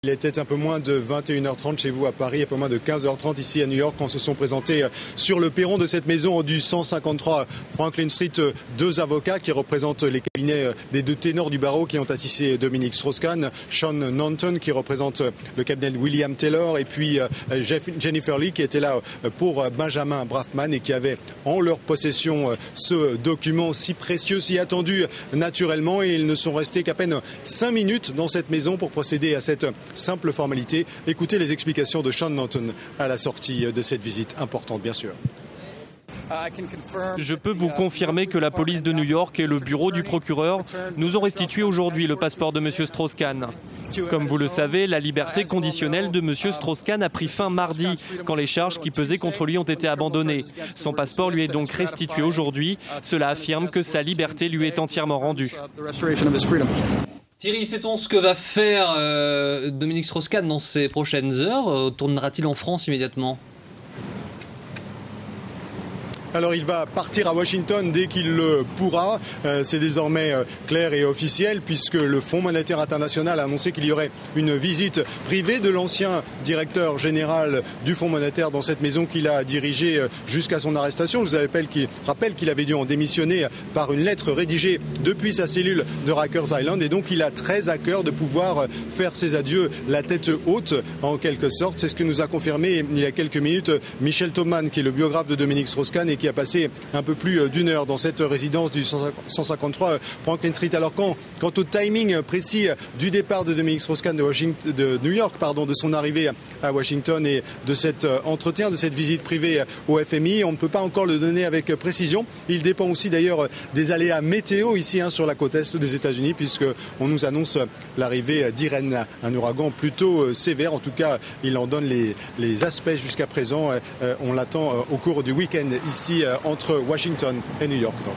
Il était un peu moins de 21h30 chez vous à Paris, un peu moins de 15h30 ici à New York quand se sont présentés sur le perron de cette maison du 153 Franklin Street deux avocats qui représentent les cabinets des deux ténors du barreau qui ont assisté Dominique Strauss-Kahn, Sean Nanton qui représente le cabinet de William Taylor et puis Jennifer Lee qui était là pour Benjamin Brafman et qui avait en leur possession ce document si précieux, si attendu naturellement, et ils ne sont restés qu'à peine 5 minutes dans cette maison pour procéder à cette simple formalité. Écoutez les explications de Sean Nanton à la sortie de cette visite importante, bien sûr. Je peux vous confirmer que la police de New York et le bureau du procureur nous ont restitué aujourd'hui le passeport de M. Strauss-Kahn. Comme vous le savez, la liberté conditionnelle de M. Strauss-Kahn a pris fin mardi, quand les charges qui pesaient contre lui ont été abandonnées. Son passeport lui est donc restitué aujourd'hui. Cela affirme que sa liberté lui est entièrement rendue. Thierry, sait-on ce que va faire Dominique Strauss-Kahn dans ces prochaines heures? Tournera-t-il en France immédiatement? Alors il va partir à Washington dès qu'il le pourra. C'est désormais clair et officiel puisque le Fonds monétaire international a annoncé qu'il y aurait une visite privée de l'ancien directeur général du Fonds monétaire dans cette maison qu'il a dirigée jusqu'à son arrestation. Je vous rappelle qu'il avait dû en démissionner par une lettre rédigée depuis sa cellule de Rikers Island et donc il a très à cœur de pouvoir faire ses adieux la tête haute en quelque sorte. C'est ce que nous a confirmé il y a quelques minutes Michel Taubman qui est le biographe de Dominique Strauss-Kahn et qui a passé un peu plus d'une heure dans cette résidence du 153 Franklin Street. Alors quant au timing précis du départ de Dominique Strauss-Kahn de New York, de son arrivée à Washington et de cet entretien, de cette visite privée au FMI, on ne peut pas encore le donner avec précision. Il dépend aussi d'ailleurs des aléas météo ici sur la côte est des États-Unis puisqu'on nous annonce l'arrivée d'Irène, un ouragan plutôt sévère. En tout cas, il en donne les aspects jusqu'à présent. On l'attend au cours du week-end ici entre Washington et New York. Donc.